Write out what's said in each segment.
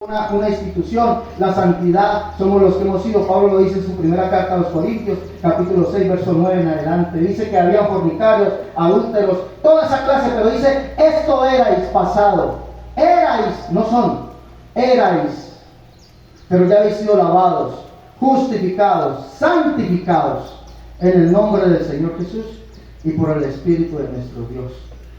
una institución, la santidad, somos los que hemos sido. Pablo lo dice en su primera carta a los Corintios, capítulo 6, verso 9 en adelante. Dice que había fornicarios, adúlteros, toda esa clase, pero dice, esto erais pasado. Erais, no son, erais. Pero ya habéis sido lavados, justificados, santificados en el nombre del Señor Jesús y por el Espíritu de nuestro Dios.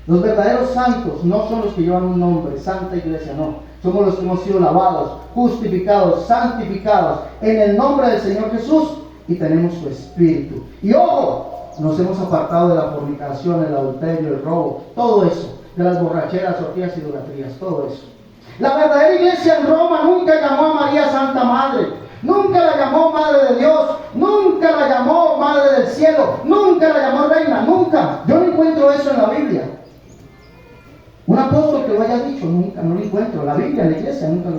Los verdaderos santos no son los que llevan un nombre, Santa Iglesia, no. Somos los que hemos sido lavados, justificados, santificados en el nombre del Señor Jesús y tenemos su Espíritu. Y ojo, nos hemos apartado de la fornicación, el adulterio, el robo, todo eso, de las borracheras, orgías, idolatrías, todo eso. La verdadera iglesia en Roma nunca llamó a María Santa Madre, nunca la llamó Madre de Dios, nunca la llamó Madre del Cielo, nunca la llamó Reina, nunca. Yo no encuentro eso en la Biblia. Un apóstol que lo haya dicho, nunca, no lo encuentro. La Biblia, la iglesia, nunca lo.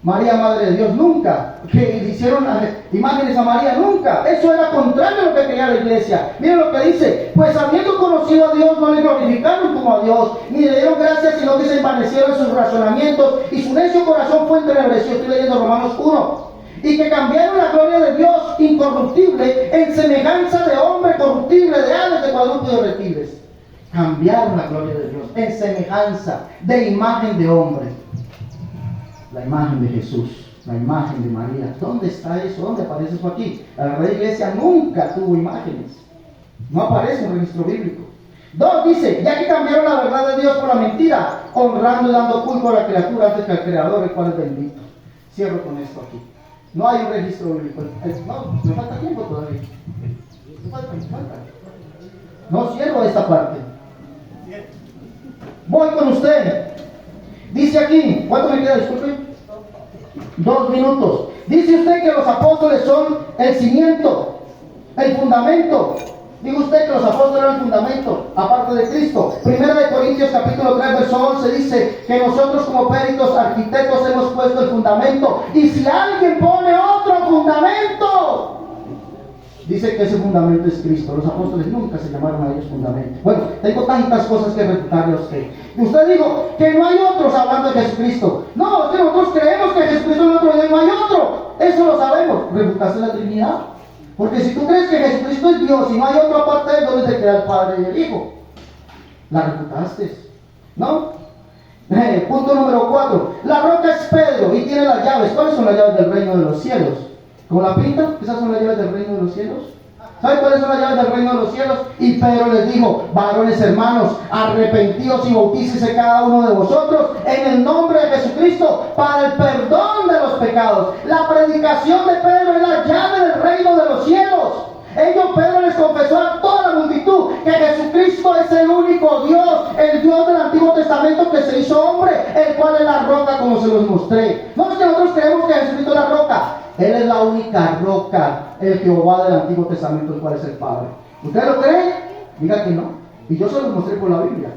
María, Madre de Dios, nunca. Que le hicieron imágenes a María, nunca. Eso era contrario a lo que quería la iglesia. Miren lo que dice: pues habiendo conocido a Dios, no le glorificaron como a Dios, ni le dieron gracias, sino que se envanecieron en sus razonamientos, y su necio corazón fue entenebrecido. Estoy leyendo Romanos 1. Y que cambiaron la gloria de Dios incorruptible en semejanza de hombre corruptible, de aves, de cuadrúpedos y de reptiles. Cambiaron la gloria de Dios en semejanza de imagen de hombre. La imagen de Jesús, la imagen de María. ¿Dónde está eso? ¿Dónde aparece eso aquí? La verdadera iglesia nunca tuvo imágenes. No aparece en un registro bíblico. 2 dice, ya que cambiaron la verdad de Dios por la mentira, honrando y dando culto a la criatura antes que al Creador, el cual es bendito. Cierro con esto aquí. No hay un registro bíblico. No, me falta tiempo todavía. Me falta. No cierro esta parte. Voy con usted. Dice aquí, ¿cuánto me queda? Disculpe. 2 minutos. Dice usted que los apóstoles son el cimiento, el fundamento. Diga usted que los apóstoles eran el fundamento, aparte de Cristo. Primera de Corintios capítulo 3, verso 11 dice que nosotros como peritos arquitectos hemos puesto el fundamento. Y si alguien pone otro fundamento, dice que ese fundamento es Cristo. Los apóstoles nunca se llamaron a ellos fundamento. Bueno, tengo tantas cosas que refutarle a usted. Y usted dijo que no hay otros hablando de Jesucristo. No, es que nosotros creemos que Jesucristo es otro y no hay otro. Eso lo sabemos. ¿Refutaste la Trinidad? Porque si tú crees que Jesucristo es Dios y no hay otro aparte de él, ¿dónde te queda el Padre y el Hijo? La refutaste, ¿no? Punto número 4. La roca es Pedro y tiene las llaves. ¿Cuáles son las llaves del reino de los cielos? ¿Cómo la pinta? Esas son las llaves del reino de los cielos. ¿Saben cuáles son las llaves del reino de los cielos? Y Pedro les dijo: varones hermanos, arrepentíos y bautícese cada uno de vosotros en el nombre de Jesucristo para el perdón de los pecados. La predicación de Pedro es la llave del reino de los cielos. Pedro les confesó a toda la multitud que Jesucristo es el único Dios, el Dios del Antiguo Testamento que se hizo hombre, el cual es la roca, como se los mostré. No es que nosotros creemos que Jesucristo es la roca. Él es la única roca, el Jehová del Antiguo Testamento, el cual es el Padre. ¿Usted lo cree? Diga que no. Y yo se los mostré por la Biblia.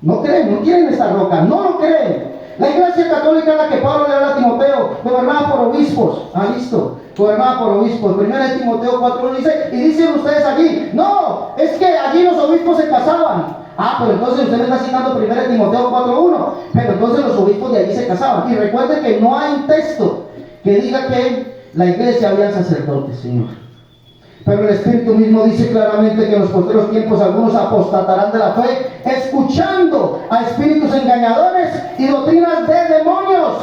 No creen, no quieren esta roca, no lo creen. La iglesia católica es la que Pablo le habla a Timoteo, gobernada por obispos. Listo, gobernada por obispos. 1 Timoteo 4:1 dice, y dicen ustedes allí, no, es que allí los obispos se casaban. Pero entonces usted me está citando 1 Timoteo 4:1, pero entonces los obispos de allí se casaban. Y recuerde que no hay un texto que diga que la iglesia había sacerdotes, Señor. Pero el Espíritu mismo dice claramente que en los posteriores tiempos algunos apostatarán de la fe, escuchando a espíritus engañadores y doctrinas de demonios,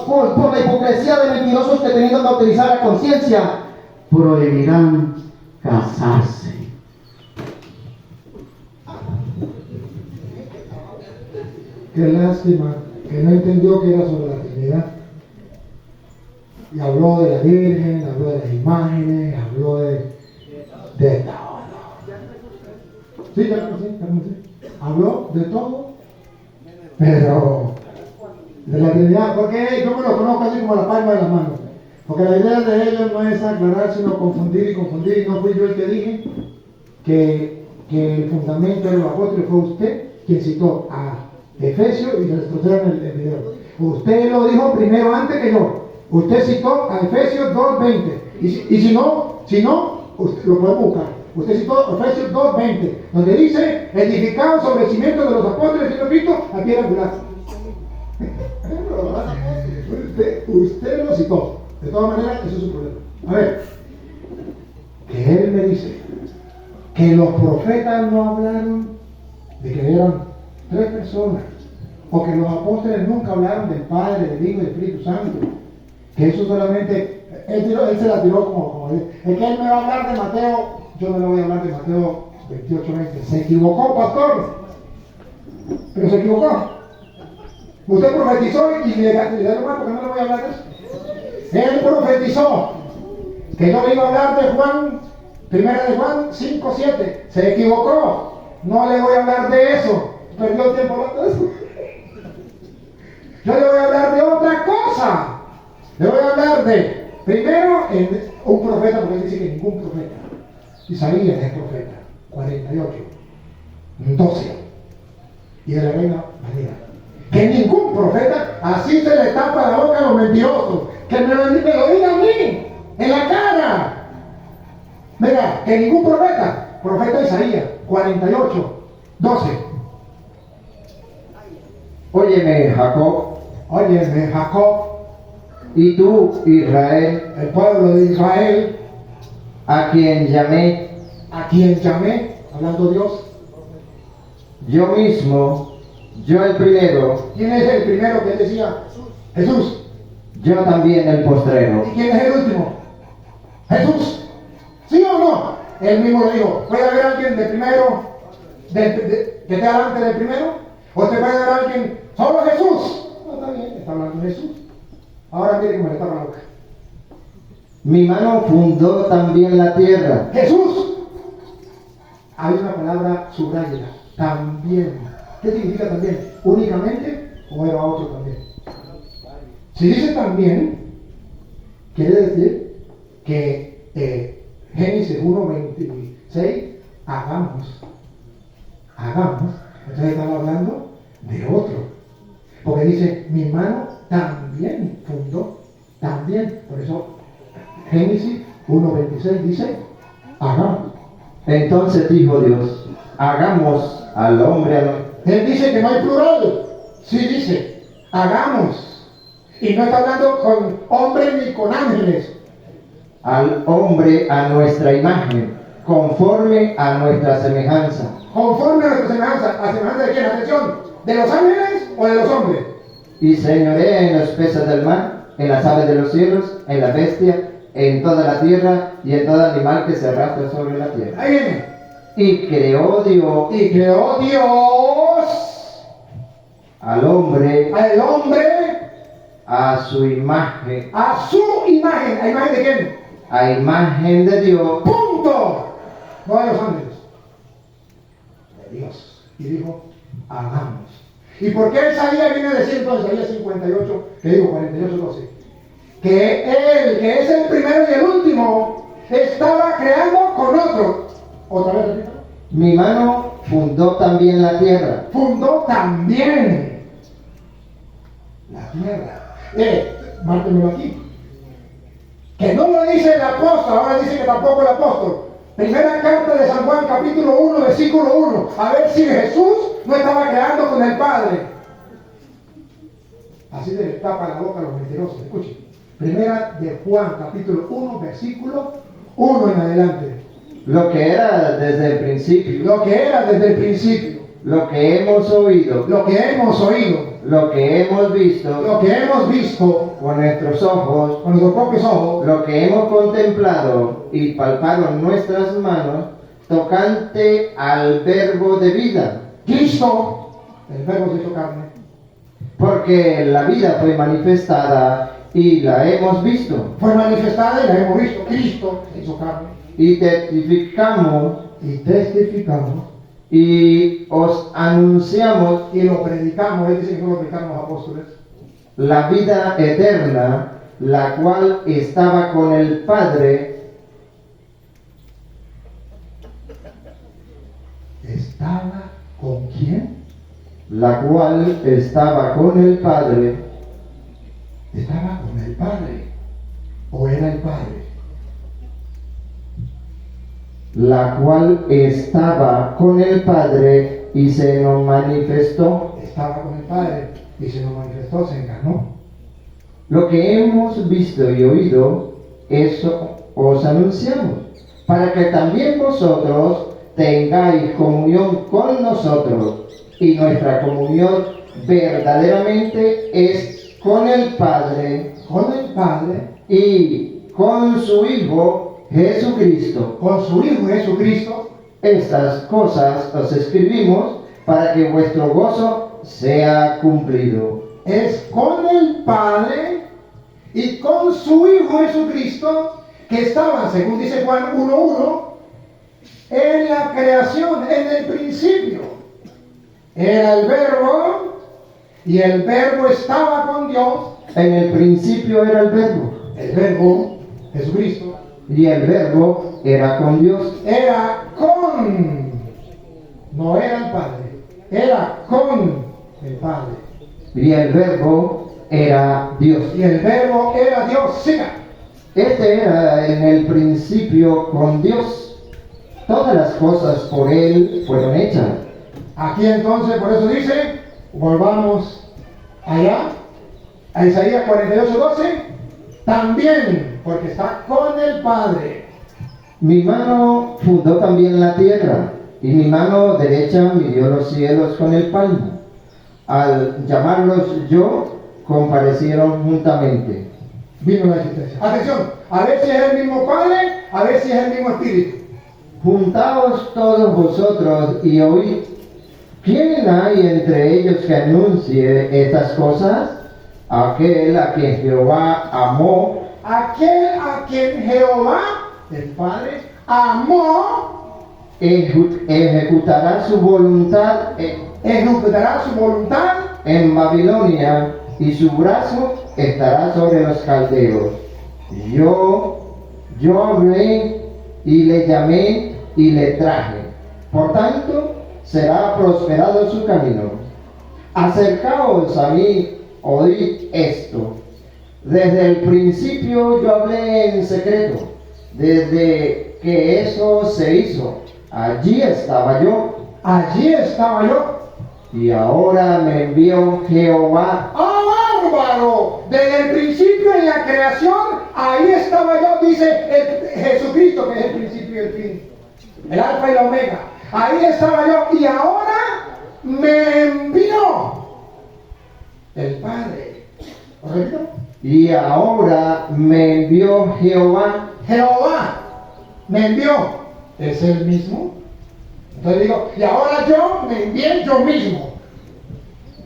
por la hipocresía de mentirosos que, teniendo que utilizar la conciencia, prohibirán casarse. Qué lástima que no entendió que era sobre la Trinidad. Y habló de la Virgen, habló de las imágenes, habló de todo. Sí, habló de todo, pero de la Trinidad, porque yo me lo conozco así como la palma de la mano. Porque la idea de ellos no es aclarar, sino confundir y confundir. Y no fui yo el que dije que el fundamento de los apóstoles, fue usted quien citó a Efesios y se les procede en el video. Usted lo dijo primero antes que yo. Usted citó a Efesios 2:20. Y si no, usted lo puede buscar. Usted citó Efesios 2:20, donde dice: edificado sobre el cimiento de los apóstoles y de Cristo, a piedra angular. Usted lo citó. De todas maneras, eso es un problema. A ver, que él me dice que los profetas no hablaron de que eran 3 personas, o que los apóstoles nunca hablaron del Padre, del Hijo y del Espíritu Santo, que eso solamente, él se la tiró como es que él me va a hablar de Mateo, yo no le voy a hablar de Mateo 28:20, se equivocó, pastor, pero se equivocó. Usted profetizó y le da lugar porque no le voy a hablar de eso. Él profetizó que yo le iba a hablar de Juan, 1 de Juan 5:7. Se equivocó. No le voy a hablar de eso. Perdió el tiempo hablando de eso. Yo le voy a hablar de otra cosa. Le voy a hablar de, primero, un profeta, porque él dice que ningún profeta. Isaías es profeta. 48:12. Y de la Reina Valera. Que ningún profeta, así se le tapa la boca a los mentirosos. Que me lo diga a mí, en la cara. Mira, que ningún profeta Isaías, 48:12. Óyeme, Jacob, y tú, Israel, el pueblo de Israel, a quien llamé, hablando Dios. yo mismo, yo el primero, ¿Quién es el primero que él decía? Jesús. yo también el postrero. ¿Y quién es el último? Jesús. ¿Sí o no? Él mismo lo dijo. ¿Puede haber alguien de primero, que esté delante del primero? ¿O te puede haber alguien, solo Jesús? No, está bien, está hablando de Jesús. Ahora mire cómo le tapa la boca. Mi mano fundó también la tierra. Jesús. Hay una palabra subrayada. También. ¿Qué significa también? ¿Únicamente o era otro también? Si dice también, quiere decir que Génesis 1:26, hagamos. Entonces estaba hablando de otro. Porque dice, mi mano también fundó, también. Por eso Génesis 1:26 dice, hagamos. Entonces dijo Dios, hagamos al hombre Él dice que no hay plural. Sí dice, hagamos. Y no está hablando con hombres ni con ángeles. al hombre a nuestra imagen, conforme a nuestra semejanza. Conforme a nuestra semejanza. ¿A semejanza de quién? Atención. ¿De los ángeles o de los hombres? Y señorea en los peces del mar, en las aves de los cielos, en la bestia, en toda la tierra y en todo animal que se arrastra sobre la tierra. Ahí viene. Y creó Dios al hombre al hombre a su imagen, a su imagen. ¿A imagen de quién? a imagen de Dios, Punto. No de los ángeles. De Dios. Y dijo, hagamos. ¿Y por qué Isaías viene a decir entonces, Isaías 58, que digo 48:12? Que él, que es el primero y el último, estaba creando con otro. Otra vez, repito. mi mano fundó también la tierra. Fundó también la tierra. Márquenmelo aquí. Que no lo dice el apóstol, ahora dice que tampoco el apóstol. Primera carta de San Juan, capítulo 1, versículo 1. A ver si Jesús no estaba creando con el Padre. Así le tapa la boca a los mentirosos. Escuchen. Primera de Juan, capítulo 1, versículo 1 en adelante. Lo que era desde el principio, Lo que era desde el principio, lo que hemos oído, lo que hemos oído, lo que hemos visto lo que hemos visto con nuestros ojos, con nuestros propios ojos, lo que hemos contemplado y palpado en nuestras manos, tocante al verbo de vida. Cristo, el verbo se hizo carne, Porque la vida fue manifestada y la hemos visto. fue manifestada y la hemos visto. Cristo se hizo carne. Y testificamos Y testificamos y os anunciamos y lo predicamos. Él dice que no lo predicaron los apóstoles. la vida eterna, la cual estaba con el Padre. ¿Estaba con quién? La cual estaba con el Padre. Estaba con el Padre. ¿O era el Padre? La cual estaba con el Padre y se nos manifestó. Estaba con el Padre. y se nos manifestó, se encarnó. Lo que hemos visto y oído, eso os anunciamos, para que también vosotros tengáis comunión con nosotros, y nuestra comunión verdaderamente es con el Padre Con el Padre, y con su Hijo Jesucristo. con su Hijo Jesucristo. Estas cosas os escribimos para que vuestro gozo sea cumplido. Es con el Padre y con su Hijo Jesucristo, que estaban, según dice Juan 1:1, en la creación, en el principio. Era el Verbo, y el Verbo estaba con Dios. En el principio era el Verbo, El Verbo, Jesucristo, y el Verbo era con Dios. era con, no era el Padre, era con el Padre. Y el Verbo era Dios. Y el Verbo era Dios. Siga. Este era en el principio con Dios. Todas las cosas por Él fueron hechas. Aquí entonces, por eso dice, volvamos allá, a Isaías 48:12, también, porque está con el Padre. Mi mano fundó también la tierra, y mi mano derecha midió los cielos con el palmo. Al llamarlos yo, comparecieron juntamente. Vino la existencia. Atención, a ver si es el mismo Padre, a ver si es el mismo Espíritu. Juntaos todos vosotros y oíd. ¿Quién hay entre ellos que anuncie estas cosas? Aquel a quien Jehová amó, Aquel a quien Jehová, el Padre, amó, ejecutará su voluntad ejecutará su voluntad. en Babilonia, y su brazo estará sobre los caldeos. Yo hablé y le llamé y le traje. Por tanto, será prosperado su camino. Acercaos a mí, oíd esto. Desde el principio yo hablé en secreto, desde que eso se hizo. Allí estaba yo, Allí estaba yo. y ahora me envió Jehová. ¡Ah, bárbaro! Desde el principio en la creación, ahí estaba yo, dice Jesucristo, que es el principio y el fin, el alfa y la omega. Ahí estaba yo, y ahora me envió el Padre. ¿Lo repito? Y ahora me envió Jehová. Jehová me envió. ¿Es el mismo? Entonces digo, y ahora yo me envié yo mismo.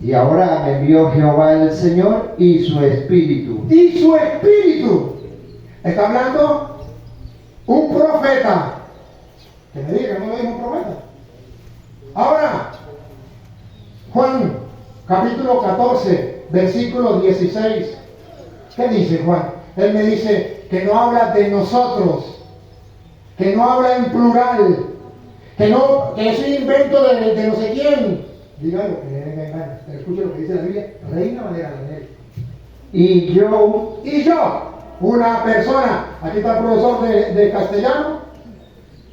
Y ahora me envió Jehová el Señor y su Espíritu. Y su Espíritu. Está hablando un profeta. Que me diga, no lo dijo un profeta. Ahora, Juan, capítulo 14, versículo 16. ¿Qué dice Juan? Él me dice que no habla de nosotros, que no habla en plural, que es un invento de no sé quién. Dígalo, que le den gana. Pero escuche lo que dice la Biblia, Reina Valera de él. Y yo, Una persona, aquí está el profesor de castellano,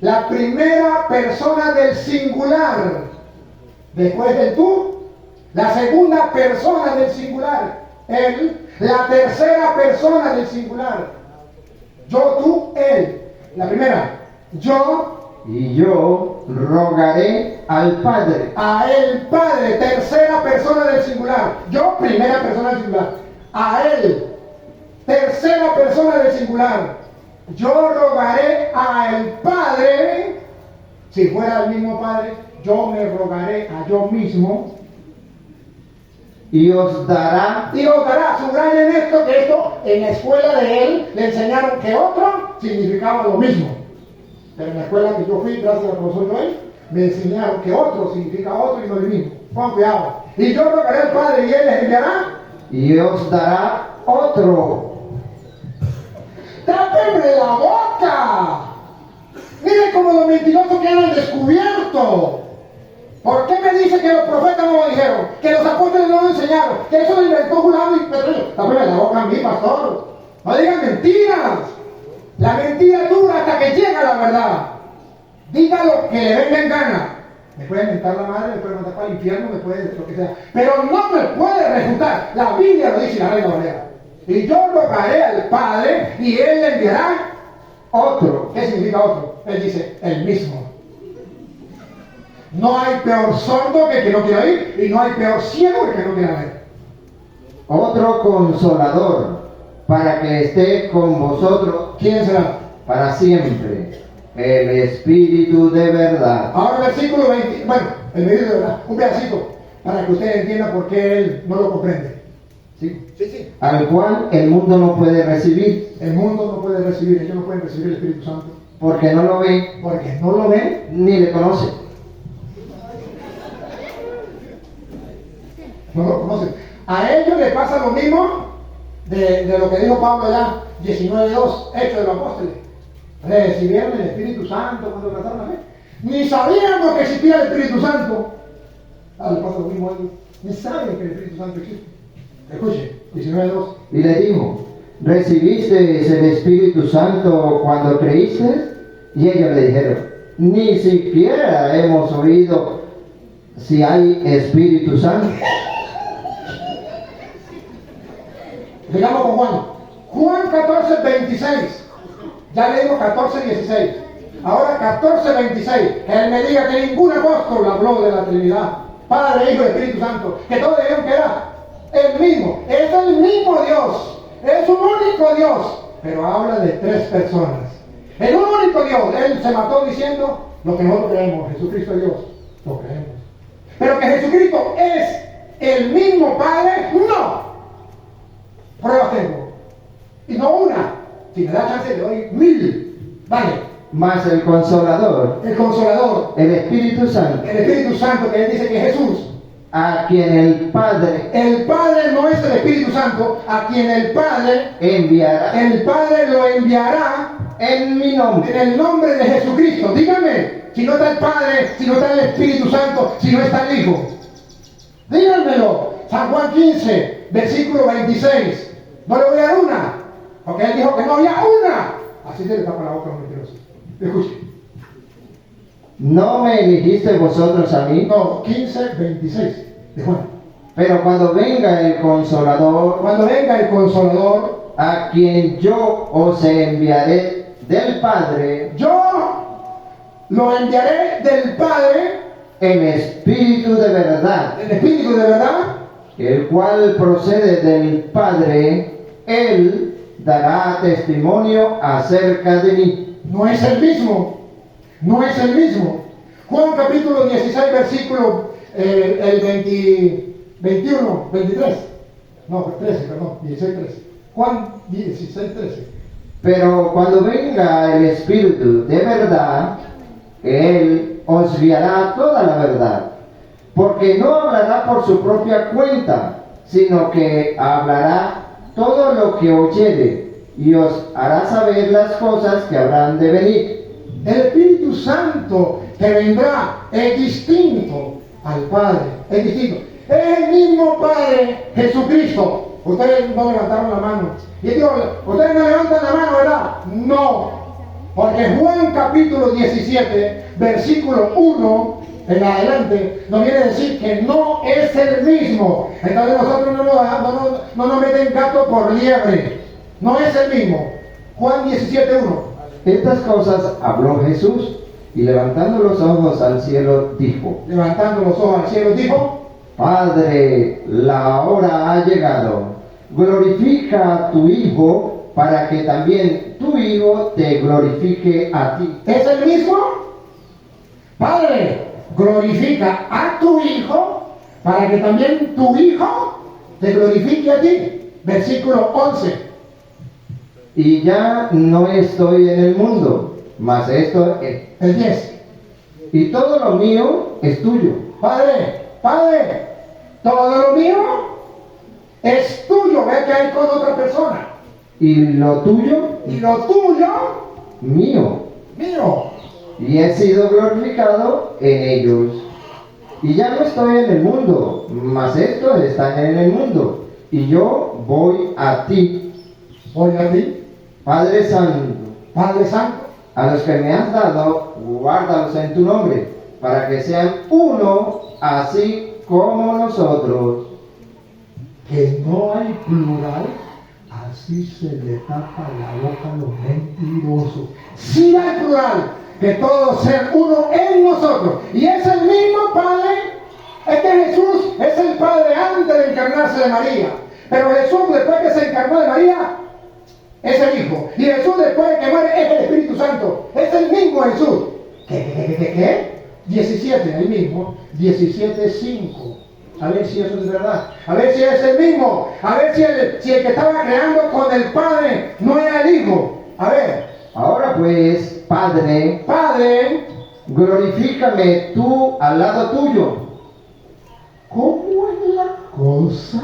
la primera persona del singular, después del tú, la segunda persona del singular, él, la tercera persona del singular, yo, tú, él. La primera, yo rogaré al Padre. a él, Padre, tercera persona del singular, yo, primera persona del singular, a él, tercera persona del singular, yo rogaré al Padre. Si fuera el mismo Padre, yo me rogaré a yo mismo. Y os dará, Subrayen esto, que esto en la escuela de él le enseñaron que otro significaba lo mismo. Pero en la escuela que yo fui, gracias al profesor Joel, me enseñaron que otro significa otro y no el mismo. Pongan cuidado. Y yo rogaré al Padre y él les enviará. y os dará otro. ¡Tápenme la boca! Miren cómo los mentirosos quedan descubiertos. ¿Por qué me dice que los profetas no lo dijeron? Que los apóstoles no lo enseñaron. Que eso lo inventó Julano y Pedro. Tápenme la boca a mí, pastor. No digan mentiras. La mentira dura hasta que llega la verdad. Diga lo que le venga en gana. Me puede mentar la madre, me puede mandar para el infierno, me puede lo que sea. Pero no me puede refutar. La Biblia lo dice en la Reina Valera. Y yo rogaré al Padre y Él le enviará otro. ¿Qué significa otro? Él dice, el mismo. No hay peor sordo que el que no quiera oír y no hay peor ciego que el que no quiera ver. Otro consolador, para que esté con vosotros ¿Quién será? para siempre, el Espíritu de verdad, Ahora versículo 20, bueno, el medio de verdad, un pedacito, para que usted entienda por qué él no lo comprende. ¿sí? Sí. Al cual el mundo no puede recibir, El mundo no puede recibir, ellos no pueden recibir el Espíritu Santo, porque no lo ve porque no lo ven. ni le conoce. No lo conocen. A ellos les pasa lo mismo de lo que dijo Pablo allá, 19:2, Hechos de los Apóstoles. Recibieron el Espíritu Santo cuando trataron la fe. Ni sabíamos que existía el Espíritu Santo. Les pasa lo mismo a ellos. Ni saben que el Espíritu Santo existe. Escuche, 19:2. Y le dijo, ¿recibiste el Espíritu Santo cuando creíste? Y ellos le dijeron, ni siquiera hemos oído si hay Espíritu Santo. Llegamos con Juan. Juan 14:26. Ya leímos 14:16. Ahora 14:26. Que él me diga que ningún apóstol habló de la Trinidad. Padre, Hijo y Espíritu Santo. Que todos dijeron que era el mismo. Es el mismo Dios. Es un único Dios. Pero habla de tres personas. El único Dios. Él se mató diciendo lo que nosotros creemos. Jesucristo es Dios. Lo creemos. Pero que Jesucristo es el mismo Padre, no. Pruebas tengo. Y no una. Si me da chance le doy 1000. Vale. Más el Consolador, El Consolador. el Espíritu Santo, El Espíritu Santo, que él dice que es Jesús. a quien el Padre El Padre no es el Espíritu Santo, a quien el Padre lo enviará en mi en nombre. el nombre de Jesucristo. Dígame, si no está el Padre, si no está el Espíritu Santo, si no está el Hijo. Díganmelo. San Juan 15, versículo 26. No le voy a dar una, porque él dijo que no había una. Así se le tapa la boca a un mentiroso. Escuche. ¿No me elegiste vosotros a mí? No, 15, 26 de Juan. Pero cuando venga el Consolador, Cuando venga el Consolador, a quien yo os enviaré del Padre, yo lo enviaré del Padre, el Espíritu de verdad, el Espíritu de verdad, el cual procede del Padre, Él dará testimonio acerca de mí. no es el mismo. No es el mismo. Juan capítulo 16, versículo el 21, 23. No, 13, perdón, 16, 13. Juan 16, 13. Pero cuando venga el Espíritu de verdad, Él os guiará toda la verdad, porque no hablará por su propia cuenta, sino que hablará todo lo que oyere, y os hará saber las cosas que habrán de venir. El Espíritu Santo que vendrá es distinto al Padre, es distinto. Es el mismo Padre, Jesucristo. Ustedes no levantaron la mano. Y yo digo, ustedes no levantan la mano, ¿verdad? No. Porque Juan capítulo 17, versículo 1 en adelante, nos viene a decir que no es el mismo. Entonces nosotros no nos meten gato por liebre. No es el mismo. Juan 17, 1. Estas cosas habló Jesús, y levantando los ojos al cielo dijo, Levantando los ojos al cielo, dijo: Padre, la hora ha llegado, glorifica a tu Hijo, para que también tu Hijo te glorifique a ti. ¿Es el mismo? Padre, glorifica a tu Hijo para que también tu Hijo te glorifique a ti. Versículo 11. Y ya no estoy en el mundo, mas esto es. El 10. Y todo lo mío es tuyo. Padre, todo lo mío es tuyo. Ve que hay con otra persona. Y lo tuyo, Y lo tuyo, mío. mío. Y he sido glorificado en ellos. Y ya no estoy en el mundo, mas estos están en el mundo. Y yo voy a ti, Voy a ti, Padre Santo. Padre Santo. A los que me has dado, guárdalos en tu nombre, para que sean uno, así como nosotros. Que no hay plural, así se le tapa la boca a los mentirosos. Sí hay plural, que todos sean uno en nosotros. Y es el mismo Padre. Es que Jesús es el Padre antes de encarnarse de María. Pero Jesús, después que se encarnó de María, es el Hijo. Y Jesús, después de que muere, es el Espíritu Santo. Es el mismo Jesús. ¿Qué? 17, el mismo. 17:5. A ver si eso es verdad. A ver si es el mismo. A ver si el que estaba creando con el Padre no era el Hijo. A ver. Ahora pues, Padre, glorifícame tú al lado tuyo. ¿Cómo es la cosa?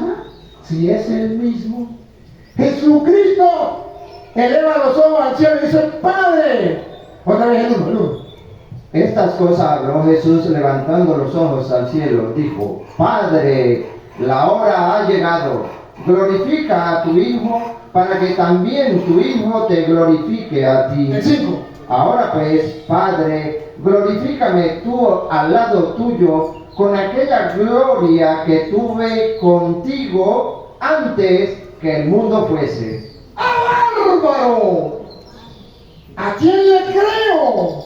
Si es el mismo. Jesucristo eleva los ojos al cielo y dice, Padre. Otra vez el uno. Estas cosas habló Jesús levantando los ojos al cielo. Dijo, Padre, la hora ha llegado. Glorifica a tu Hijo para que también tu Hijo te glorifique a ti. El 5. Ahora pues, Padre, glorifícame tú al lado tuyo con aquella gloria que tuve contigo antes que el mundo fuese. ¡Ah, bárbaro! ¿A quién le creo?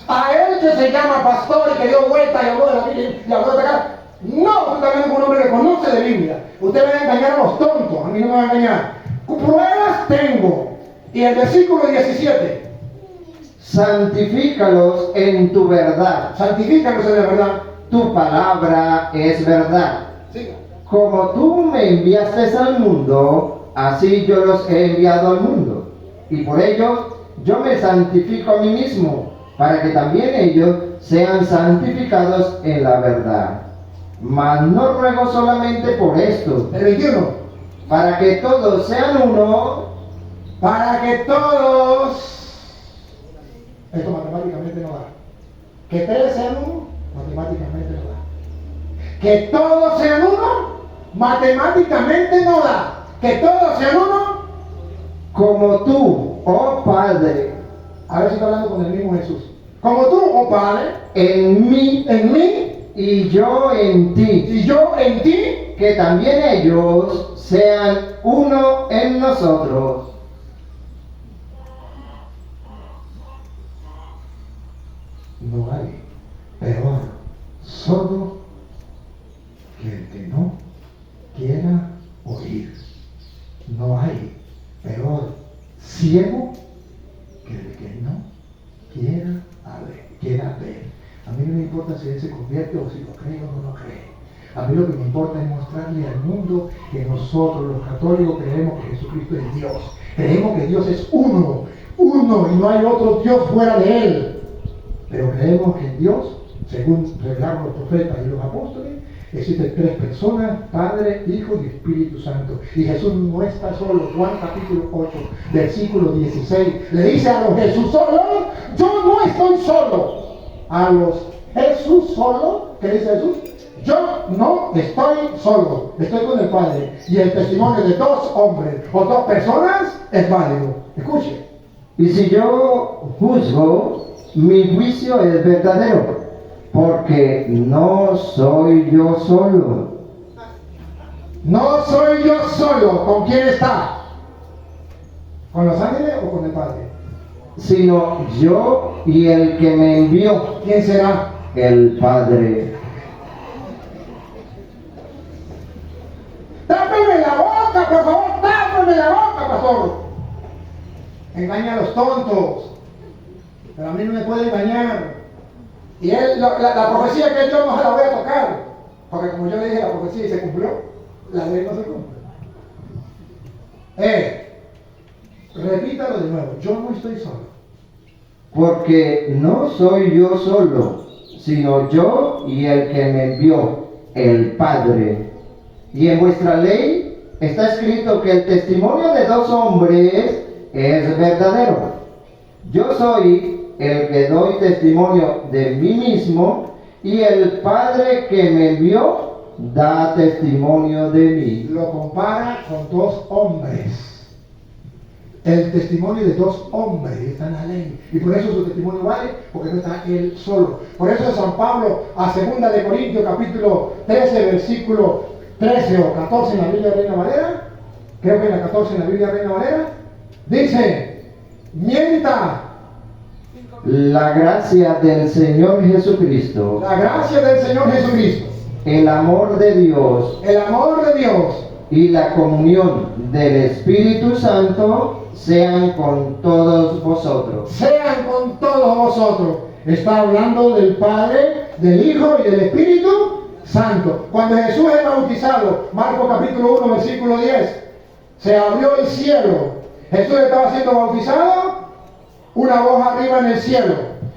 A él que se llama pastor y que dio vuelta y habló de la Biblia y habló de acá. No, usted también es un hombre que conoce de Biblia. Usted me va a engañar a los tontos, a mí no me va a engañar. Pruebas tengo. Y el versículo 17. Santifícalos en tu verdad. Santifícalos en la verdad. Tu palabra es verdad. Siga. Como tú me enviaste al mundo, así yo los he enviado al mundo. Y por ello yo me santifico a mí mismo, para que también ellos sean santificados en la verdad. Mas no ruego solamente por esto, El 21. para que todos sean uno, Para que todos. Esto matemáticamente no da. Que 3 sean uno, matemáticamente no da. Que todos sean uno, matemáticamente no da. Que todos sean uno. como tú, oh Padre, A ver si está hablando con el mismo Jesús. Como tú, oh Padre, en mí y yo en ti, y yo en ti, que también ellos sean uno en nosotros. no hay peor sordo que el que no quiera oír. No hay peor ciego que el que no quiera ver. A mí no me importa si él se convierte o si lo cree o no lo cree. A mí lo que me importa es mostrarle al mundo que nosotros los católicos creemos que Jesucristo es Dios. Creemos que Dios es uno y no hay otro Dios fuera de Él. Pero creemos que en Dios, según revelaron los profetas y los apóstoles, existen 3 personas, Padre, Hijo y Espíritu Santo. Y Jesús no está solo. Juan capítulo 8, versículo 16, le dice a los Jesús solo, yo no estoy solo. A los Jesús solo, ¿qué dice Jesús? Yo no estoy solo, estoy con el Padre. Y el testimonio de 2 hombres o 2 personas es válido. Escuche. Y si yo juzgo, mi juicio es verdadero, porque no soy yo solo. No soy yo solo. ¿Con quién está? ¿Con los ángeles o con el Padre? Sino yo y el que me envió, ¿Quién será? el Padre. ¡Tápeme la boca, por favor! ¡Tápeme la boca, pastor! Engaña a los tontos. Pero a mí no me puede engañar. Y él, la profecía que yo no se la voy a tocar. Porque como yo le dije la profecía y se cumplió, la ley no se cumple. Repítalo de nuevo. Yo no estoy solo. Porque no soy yo solo, sino yo y el que me envió, el Padre. Y en vuestra ley está escrito que el testimonio de 2 hombres es verdadero. Yo soy el que doy testimonio de mí mismo, y el Padre que me envió da testimonio de mí. Lo compara con 2 hombres. el testimonio de dos hombres, está en la ley. Y por eso su testimonio vale, porque no está él solo. Por eso San Pablo, a 2 de Corintios, capítulo 13, versículo 13 o 14 en la Biblia Reina Valera, creo que en la 14 en la Biblia Reina Valera, dice, mienta. La gracia del Señor Jesucristo, La gracia del Señor Jesucristo, el amor de Dios el amor de Dios y la comunión del Espíritu Santo sean con todos vosotros. sean con todos vosotros. Está hablando del Padre, del Hijo y del Espíritu Santo. Cuando Jesús es bautizado, Marcos capítulo 1, versículo 10, se abrió el cielo. Jesús estaba siendo bautizado, una voz arriba en el cielo.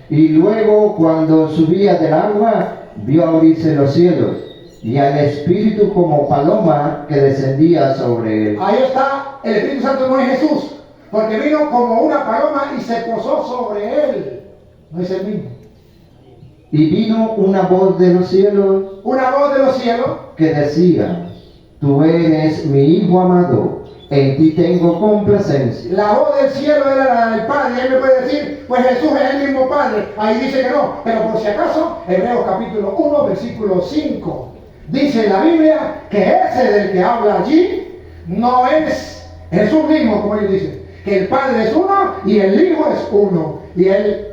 Y luego, cuando subía del agua, vio abrirse los cielos y al Espíritu como paloma que descendía sobre él. Ahí está, el Espíritu Santo no es Jesús, porque vino como una paloma y se posó sobre él. No es el mismo. Y vino una voz de los cielos Una voz de los cielos que decía, tú eres mi Hijo amado, en ti tengo complacencia. La voz del cielo era la del Padre. Y él me puede decir, pues Jesús es el mismo Padre. Ahí dice que no. Pero por si acaso, Hebreos capítulo 1, versículo 5. Dice la Biblia que ese del que habla allí no es Jesús mismo, como ellos dicen. Que el Padre es uno y el Hijo es uno. Y él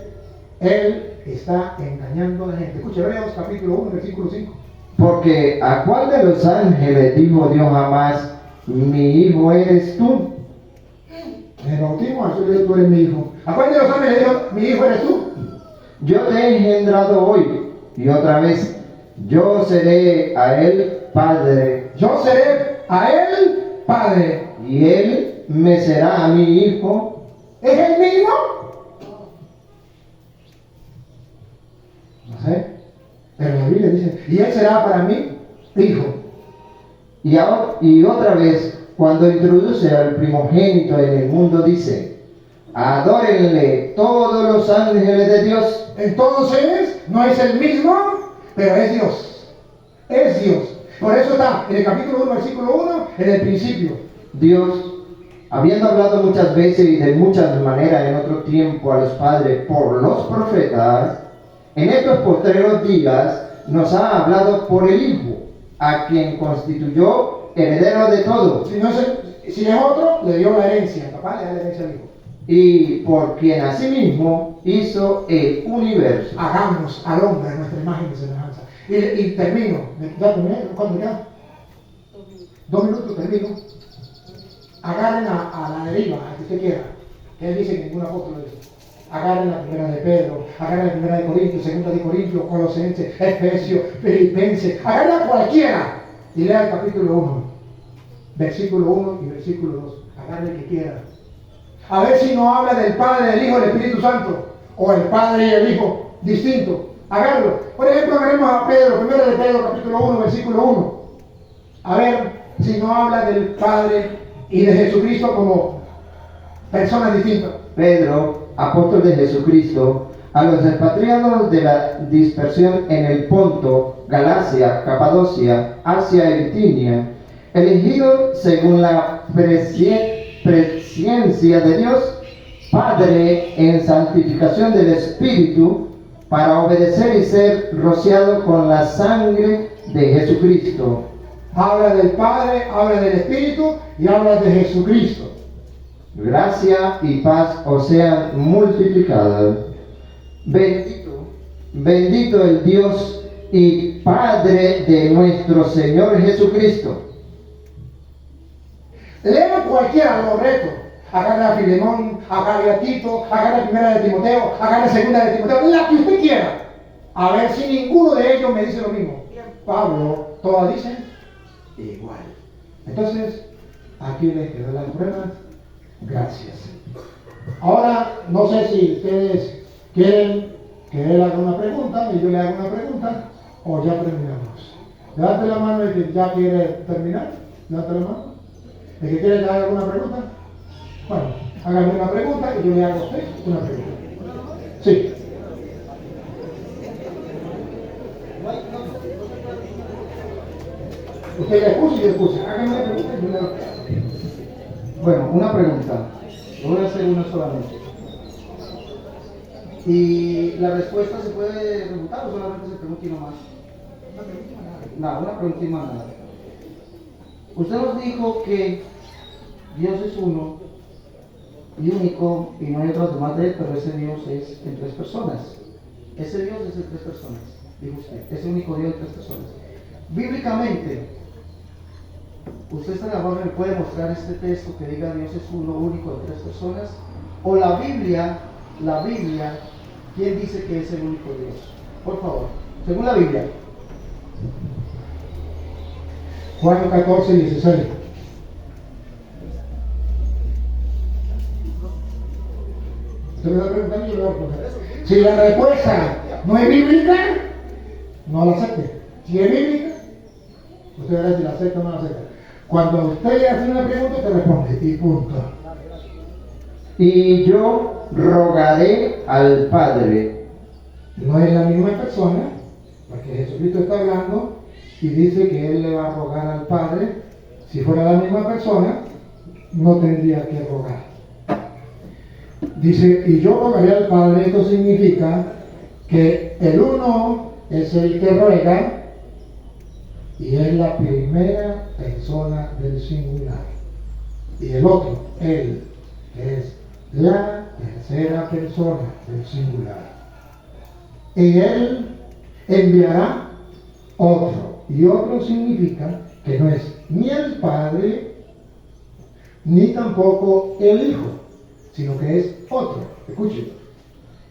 está engañando a la gente. Escucha Hebreos capítulo 1, versículo 5. Porque ¿a cuál de los ángeles dijo Dios jamás, mi hijo eres tú? En el bautismo, a Jesús le dijo, tú eres mi hijo. ¿A cuál de los ángeles le dijo, mi hijo eres tú? Yo te he engendrado hoy, y otra vez, yo seré a él padre, Yo seré a él Padre. y él me será a mi hijo. ¿Es el mismo? No sé. Pero la Biblia dice, y él será para mí hijo. Y otra vez, cuando introduce al primogénito en el mundo, dice, adórenle todos los ángeles de Dios. Entonces, no es el mismo, pero es Dios. Es Dios. Por eso está en el capítulo 1, versículo 1, en el principio. Dios, habiendo hablado muchas veces y de muchas maneras en otro tiempo a los padres por los profetas, en estos postreros días nos ha hablado por el Hijo, a quien constituyó heredero de todo, Si es otro, le dio la herencia. El papá le da la herencia al hijo. y por quien asimismo hizo el universo. Hagamos al hombre a nuestra imagen y semejanza. Y termino. ¿Ya terminé? ¿Cuándo ya? 2 minutos, termino. Agarren a la deriva, a que usted quiera. Que él dice que ningún apóstol lo dice. Agarren la primera de Pedro, agarren la primera de Corintios, segunda de Corintios, Colosenses, Efesios, Filipenses. Agarren cualquiera y lea el capítulo 1, versículo 1 y versículo 2. Agarren el que quiera. A ver si no habla del Padre, del Hijo y del Espíritu Santo, o el Padre y el Hijo distinto. Agárralo. Por ejemplo, agarremos a Pedro, primero de Pedro, capítulo 1, versículo 1. A ver si no habla del Padre y de Jesucristo como personas distintas. Pedro, apóstol de Jesucristo, a los expatriados de la dispersión en el Ponto, Galacia, Capadocia, Asia y Bitinia, elegidos según la presciencia de Dios, Padre en santificación del Espíritu, para obedecer y ser rociado con la sangre de Jesucristo. Habla del Padre, habla del Espíritu y habla de Jesucristo. Gracia y paz os sean multiplicadas. Bendito el Dios y Padre de nuestro Señor Jesucristo. Lea cualquiera, lo reto. Agarre a Filemón, agarre a Tito, agarre a primera de Timoteo, agarre a segunda de Timoteo, la que usted quiera. A ver si ninguno de ellos me dice lo mismo. Pablo, todas dicen igual. Entonces, aquí les quedan las pruebas. Gracias. Ahora, no sé si ustedes quieren que él haga una pregunta y yo le haga una pregunta, o ya terminamos. Levante la mano el que ya quiere terminar. Levante la mano. ¿El que quiere que haga alguna pregunta? Bueno, hágame una pregunta y yo le hago a usted una pregunta. Sí. Usted ya expuso y yo expuse. Hágame una pregunta y yo le hago. Bueno, una pregunta. Yo voy a hacer una solamente. Y la respuesta se puede preguntar o solamente se pregunta y no más. Una pregunta y más nada. Usted nos dijo que Dios es uno y único y no hay otro además de él, pero ese Dios es en tres personas. Ese Dios es en tres personas, dijo usted. Ese único Dios en tres personas. Bíblicamente, usted está en la forma, me puede mostrar este texto que diga Dios es uno único de tres personas, o la Biblia, ¿quién dice que es el único Dios? Por favor, según la Biblia. Juan 14, 16. Usted me va a preguntar y yo le voy a responder. Si la respuesta no es bíblica, no la acepte. Si es bíblica, usted verá si la acepta o no la acepta. Cuando usted le hace una pregunta, te responde y punto. Y yo rogaré al Padre. No es la misma persona, porque Jesucristo está hablando y dice que Él le va a rogar al Padre. Si fuera la misma persona, no tendría que rogar. Dice, y yo rogaré al Padre. Esto significa que el uno es el que ruega y es la primera persona del singular. Y el otro, Él, es la tercera persona del singular. Y Él enviará otro. Y otro significa que no es ni el Padre, ni tampoco el Hijo, sino que es otro. Escuchen.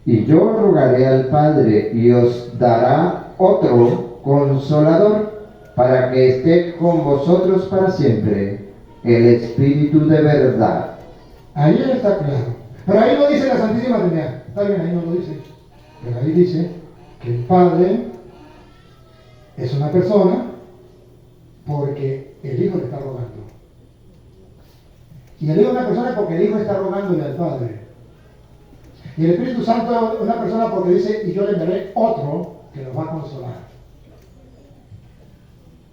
Y yo rogaré al Padre y os dará otro consolador para que esté con vosotros para siempre, el Espíritu de verdad. Ahí está claro. Pero ahí no dice la Santísima Trinidad. Está bien, ahí no lo dice. Pero ahí dice que el Padre es una persona porque el Hijo le está rogando. Y el Hijo es una persona porque el Hijo está rogándole al Padre. Y el Espíritu Santo es una persona porque dice, y yo le daré otro que lo va a consolar.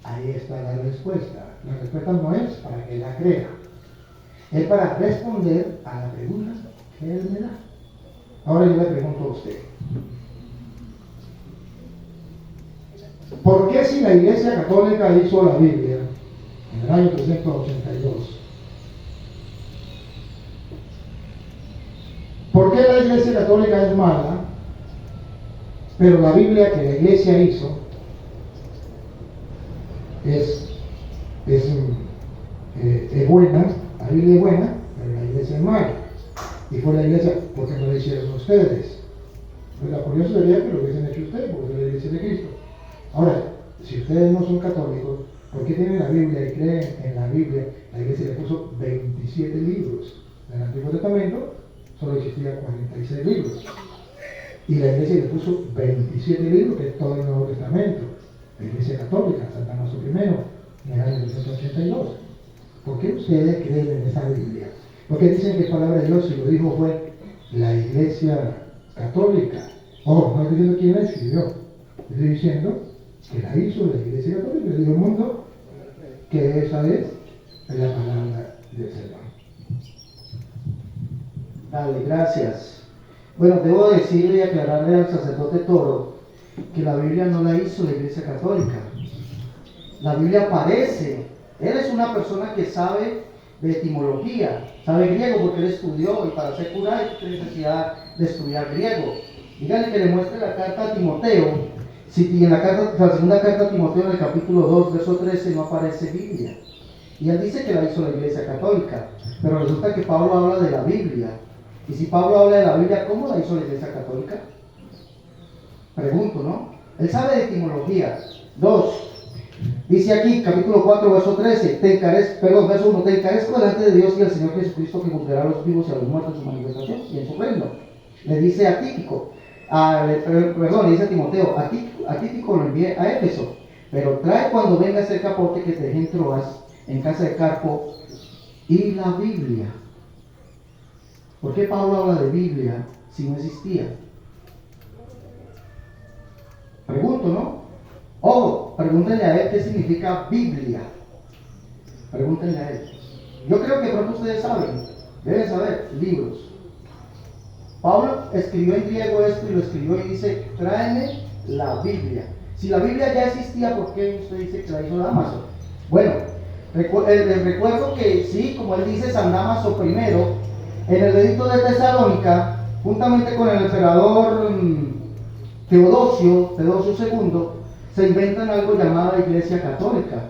Ahí está la respuesta. La respuesta no es para que la crea. Es para responder a la pregunta que Él me da. Ahora yo le pregunto a usted. ¿Por qué si la Iglesia Católica hizo la Biblia en el año 382? ¿Por qué la Iglesia Católica es mala, pero la Biblia que la Iglesia hizo es buena? La Biblia es buena, pero la Iglesia es mala. Y fue la Iglesia, ¿por qué no la hicieron ustedes? Pues la curiosa sería que lo hubiesen hecho ustedes, porque es la Iglesia de Cristo. Ahora, si ustedes no son católicos, ¿por qué tienen la Biblia y creen en la Biblia? La Iglesia le puso 27 libros. En el Antiguo Testamento solo existían 46 libros. Y la Iglesia le puso 27 libros, que es todo el Nuevo Testamento. La Iglesia Católica, San Damaso I, en el año 382. ¿Por qué ustedes creen en esa Biblia? Porque dicen que es palabra de Dios y lo dijo fue la Iglesia Católica. Oh, no estoy diciendo quién la escribió. Estoy diciendo que la hizo la Iglesia Católica. Le dijo al mundo que esa es la palabra del Señor. Dale, gracias. Bueno, debo decirle y aclararle al sacerdote Toro que la Biblia no la hizo la Iglesia Católica. La Biblia aparece. Él es una persona que sabe de etimología, sabe griego porque él estudió y para ser cura hay necesidad de estudiar griego. Díganle que le muestre la carta a Timoteo. Si en la segunda carta a Timoteo, en el capítulo 2, verso 13, no aparece Biblia. Y él dice que la hizo la Iglesia Católica. Pero resulta que Pablo habla de la Biblia. Y si Pablo habla de la Biblia, ¿cómo la hizo la Iglesia Católica? Pregunto, ¿no? Él sabe de etimología. 2. Dice aquí, capítulo 4, verso 13, verso 1, te encarezco delante de Dios y del Señor Jesucristo que juzgará a los vivos y a los muertos en su manifestación y en su reino. Le dice a Tíquico, le dice a Timoteo, a Tíquico lo envié a Éfeso, pero trae cuando venga ese capote que te dejé en Troas, en casa de Carpo, y la Biblia. ¿Por qué Pablo habla de Biblia si no existía? Pregunto, ¿no? Ojo, pregúntenle a él qué significa Biblia. Pregúntenle a él. Yo creo que pronto ustedes saben. Debes saber, libros. Pablo escribió en griego esto y lo escribió y dice, tráeme la Biblia. Si la Biblia ya existía, ¿por qué usted dice que la hizo Dámaso? Bueno, les recuerdo que sí, como él dice, San Dámaso primero, en el edicto de Tesalónica, juntamente con el emperador Teodosio II, se inventan algo llamado Iglesia Católica.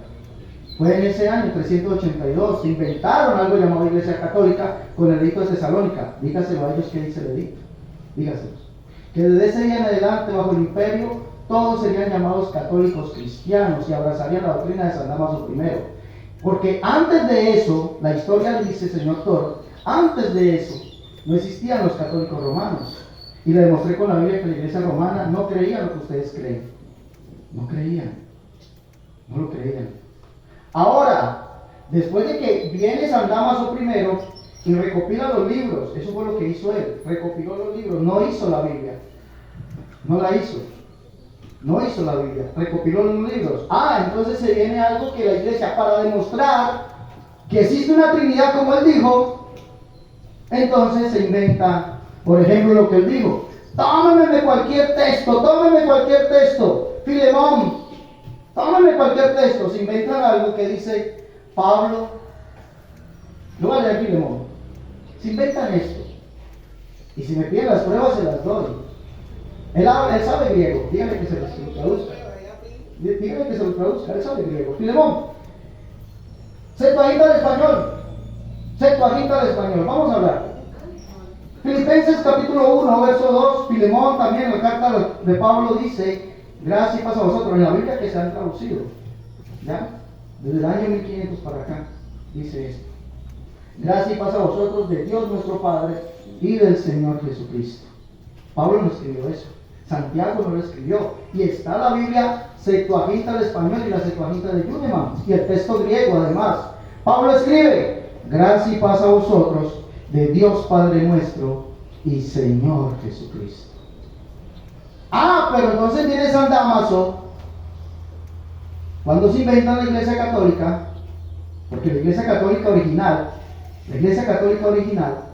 Fue en ese año, 382, se inventaron algo llamado Iglesia Católica con el edicto de Tesalónica. Dígaselo a ellos qué dice el edicto. Dígaselos. Que desde ese día en adelante, bajo el imperio, todos serían llamados católicos cristianos y abrazarían la doctrina de San Dámaso I. Porque antes de eso, la historia dice, señor Toro, antes de eso, no existían los católicos romanos. Y le demostré con la Biblia que la iglesia romana no creía lo que ustedes creen. No creían. No lo creían. Ahora, después de que viene San Dámaso I y recopila los libros, eso fue lo que hizo él, recopiló los libros, no hizo la Biblia. No la hizo. No hizo la Biblia, recopiló los libros. Entonces se viene algo que la iglesia, para demostrar que existe una Trinidad como él dijo, entonces se inventa, por ejemplo, lo que él dijo. Tómeme cualquier texto, Filemón, tómeme cualquier texto. Se inventan algo que dice Pablo, no vale a Filemón. Se inventan esto. Y si me piden las pruebas, se las doy. Él sabe griego, dígame que se los traduzca. Dígame que se los traduzca, él sabe griego. Filemón, Septuaginta al español, vamos a hablar. Filipenses capítulo 1, verso 2, Filemón también en la carta de Pablo dice, gracia y paz a vosotros, en la Biblia que se han traducido, ¿ya? Desde el año 1500 para acá, dice esto. Gracia y paz a vosotros de Dios nuestro Padre y del Señor Jesucristo. Pablo no escribió eso. Santiago no lo escribió. Y está la Biblia Septuaginta al español y la Septuaginta de Yuneman. Y el texto griego además. Pablo escribe, gracia y paz a vosotros de Dios Padre nuestro y Señor Jesucristo. Pero entonces viene San Dámaso. Cuando se inventa la Iglesia Católica, porque la Iglesia Católica original,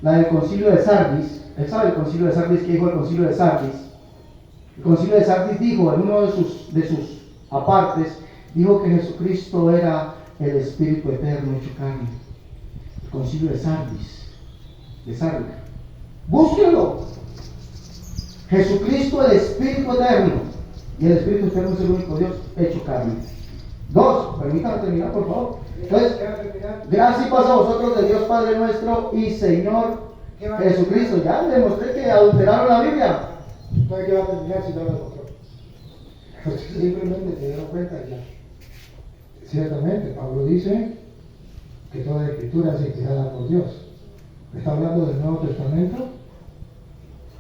la del Concilio de Sardis, él sabe el Concilio de Sardis, ¿qué dijo el Concilio de Sardis? El Concilio de Sardis dijo, en uno de sus apartes, dijo que Jesucristo era el Espíritu Eterno hecho carne. El Concilio de Sardis, de Sardis. Búsquenlo. Jesucristo, el Espíritu Eterno. Y el Espíritu Eterno es el único Dios hecho carne. 2, permítanme terminar, por favor. Entonces, gracia y paz a vosotros de Dios Padre nuestro y Señor Jesucristo. Ya demostré que adulteraron la Biblia. Entonces, ¿qué va a terminar si no lo demostró? Simplemente te dieron cuenta ya. Ciertamente, Pablo dice que toda escritura es inspirada por Dios. ¿Está hablando del Nuevo Testamento?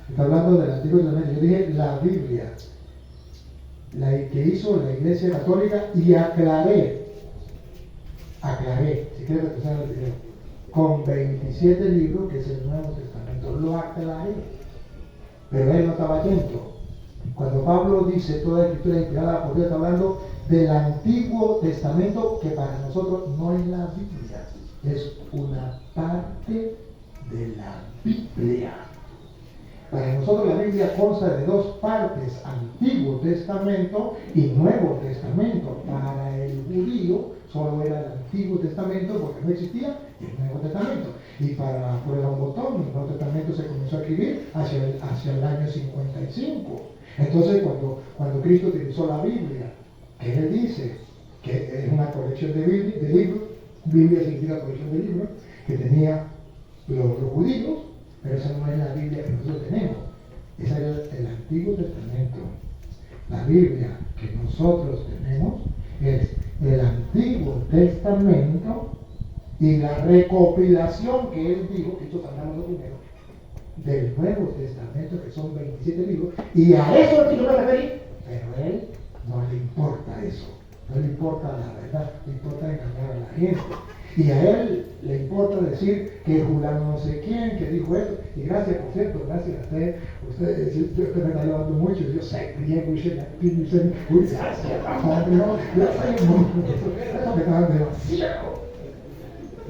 Está hablando del Antiguo Testamento. Yo dije la Biblia, la que hizo la Iglesia Católica, y aclaré, si quieres repasar el video, con 27 libros, que es el Nuevo Testamento, lo aclaré, pero él no estaba atento. Cuando Pablo dice toda escritura inspirada por Dios, está hablando del Antiguo Testamento, que para nosotros no es la Biblia, es una parte de la Biblia. Para nosotros la Biblia consta de dos partes, Antiguo Testamento y Nuevo Testamento. Para el judío solo era el Antiguo Testamento porque no existía el Nuevo Testamento. Y para por el botón, el Nuevo Testamento se comenzó a escribir hacia el año 55. Entonces cuando Cristo utilizó la Biblia, que él dice que es una colección de libros, Biblia significa colección de libros, que tenía los judíos, pero esa no es la Biblia que nosotros tenemos. Esa es el Antiguo Testamento. La Biblia que nosotros tenemos es el Antiguo Testamento y la recopilación que él dijo, que esto hablamos lo primero, del Nuevo Testamento, que son 27 libros, y a eso es que yo me referí. Pero a él no le importa eso. No le importa la verdad, le importa engañar a la gente. Y a él le importa decir que Julano no sé quién, que dijo eso. Y gracias, por cierto, gracias a usted. Usted me está llevando mucho. Yo sé griego, yo sé latín, yo sé. Gracias, no, yo sé mucho. Eso me está dando demasiado.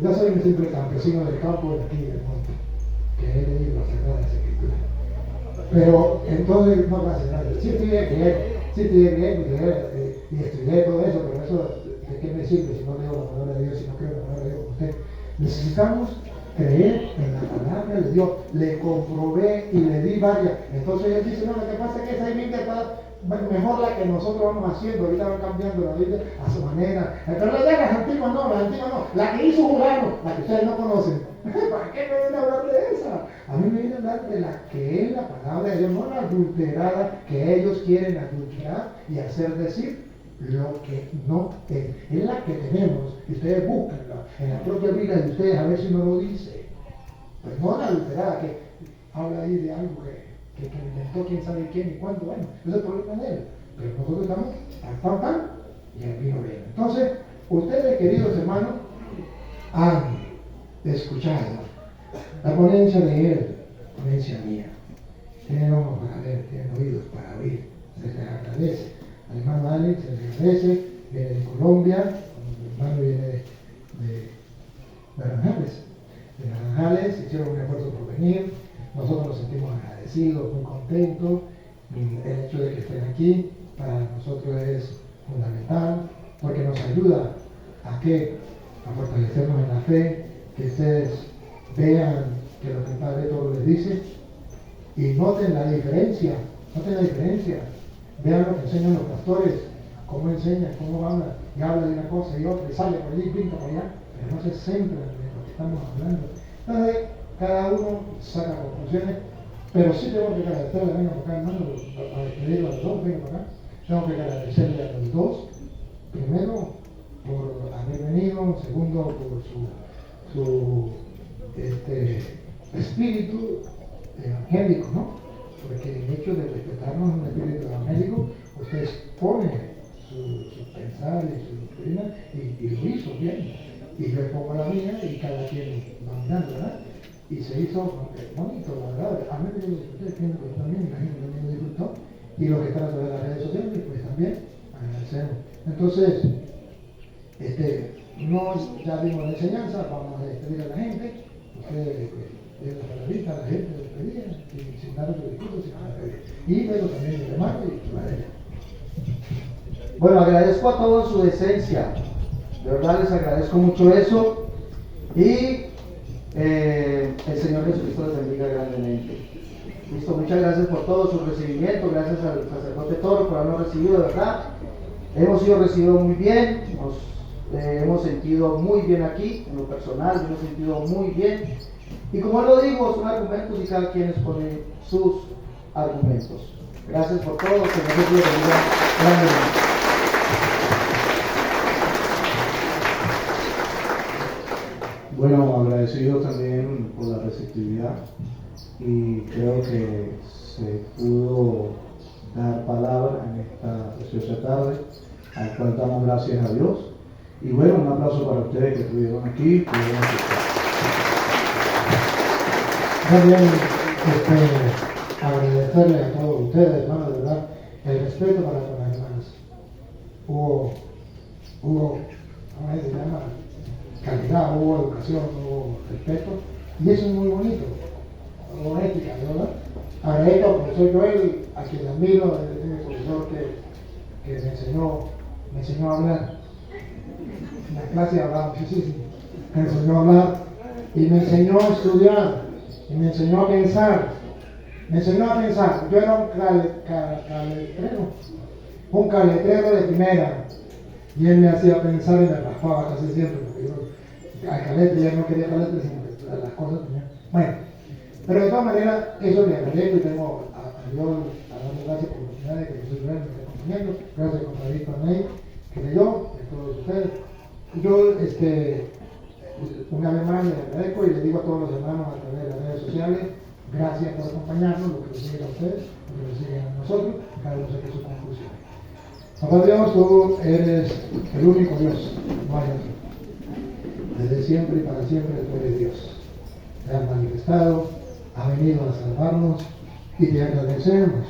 Yo soy un simple campesino del campo de aquí del monte, que he leído las Sagradas Escrituras. Pero entonces no pasa nada. Sí estudié griego y estudié todo eso, pero eso ¿de qué me sirve si no leo la palabra de Dios, si no creo la palabra de Dios con usted? Necesitamos creer en la palabra de Dios. Le comprobé y le di varias. Entonces él dice, no, lo que pasa es que esa Biblia está mejor la que nosotros vamos haciendo. Ahorita van cambiando la Biblia a su manera. Pero las antiguas no, la que hizo Julano, la que ustedes no conocen. ¿Para qué me viene a hablar de esa? A mí me viene a hablar de la que es la palabra de Dios, no la adulterada que ellos quieren adulterar y hacer decir lo que no es la que tenemos. Y ustedes búsquenla en la propia Biblia de ustedes a ver si no lo dice. Pues no la adulterada que habla ahí de algo que inventó quién sabe quién y cuándo. Bueno, ese es el problema de él. Pero nosotros estamos tan y el vino viene. Entonces, ustedes, queridos hermanos, han escuchado la ponencia de él, ponencia mía. Tienen ojos para ver, tienen oídos para oír. Se les agradece. Al hermano Alex se le agradece, viene de Colombia, el hermano viene de Naranjales. De Naranjales hicieron un esfuerzo por venir, nosotros nos sentimos agradecidos, muy contentos. El hecho de que estén aquí para nosotros es fundamental, porque nos ayuda a fortalecernos en la fe, que ustedes vean que lo que el Padre todo les dice y noten la diferencia, vean lo que enseñan los pastores, cómo enseñan, cómo hablan, y habla de una cosa y otra, y sale por allí, pinta por allá, pero no se centran en lo que estamos hablando. Entonces, cada uno saca conclusiones, pero sí tengo que agradecerle, venga por acá, hermano, a despedirlo a los dos, venga por acá, tengo que agradecerle a los dos, primero por haber venido, segundo por su espíritu evangélico, ¿no? Porque el hecho de respetarnos en un espíritu evangélico, usted expone su pensar y su doctrina y lo hizo bien. Y yo pongo la mía y cada quien va mirando, ¿verdad? Y se hizo bonito, la verdad. A mí me disfruté, pienso que también, imagino que también me disfrutó. Y los que están a través de las redes sociales, pues también agradecemos. Entonces, ya dimos la enseñanza, vamos a despedir a la gente. Ustedes, pues, la palabrita a la gente de despedida, sin dar otro discurso, sin nada de y luego también el remate y su madera. Bueno, agradezco a todos su decencia. De verdad les agradezco mucho eso. Y el Señor Jesucristo les bendiga grandemente. Listo, muchas gracias por todo su recibimiento. Gracias al sacerdote Toro por habernos recibido, de verdad. Hemos sido recibidos muy bien. Nos hemos sentido muy bien aquí, en lo personal, me hemos sentido muy bien. Y como lo digo, son argumentos y cada quien expone sus argumentos. Gracias por todo, que no se bendiga grandemente. Bueno, agradecido también por la receptividad y creo que se pudo dar palabra en esta preciosa tarde, al cual damos gracias a Dios. Y bueno, un aplauso para ustedes que estuvieron aquí. También agradecerle a todos ustedes, hermanos, de verdad, el respeto para con las hermanas. Hubo, ¿cómo se llama? Calidad, hubo educación, hubo respeto, y eso es muy bonito, hubo ética, ¿verdad? Agradezco al profesor Joel, a quien admiro, es mi profesor que me enseñó a hablar. En la clase hablaba muchísimo, me enseñó a hablar y me enseñó a estudiar y me enseñó a pensar. Yo era un caletrero de primera, y él me hacía pensar y me raspaba casi siempre, porque yo al calete ya no quería calete, sino que las cosas tenían. Bueno, pero de todas maneras, eso le agradezco y tengo a Dios a darle gracias por la oportunidad de que el profesor Joel me esté acompañando. Gracias, compadrito Ney, que leyó, de todos ustedes. Yo, una vez más, le agradezco y le digo a todos los hermanos a través de las redes sociales, gracias por acompañarnos, lo que nos siguen a ustedes, lo que nos siguen a nosotros, cada uno saque su conclusión. Papá Dios, tú eres el único Dios, no hay otro. Desde siempre y para siempre tú eres Dios. Te has manifestado, has venido a salvarnos y te agradecemos.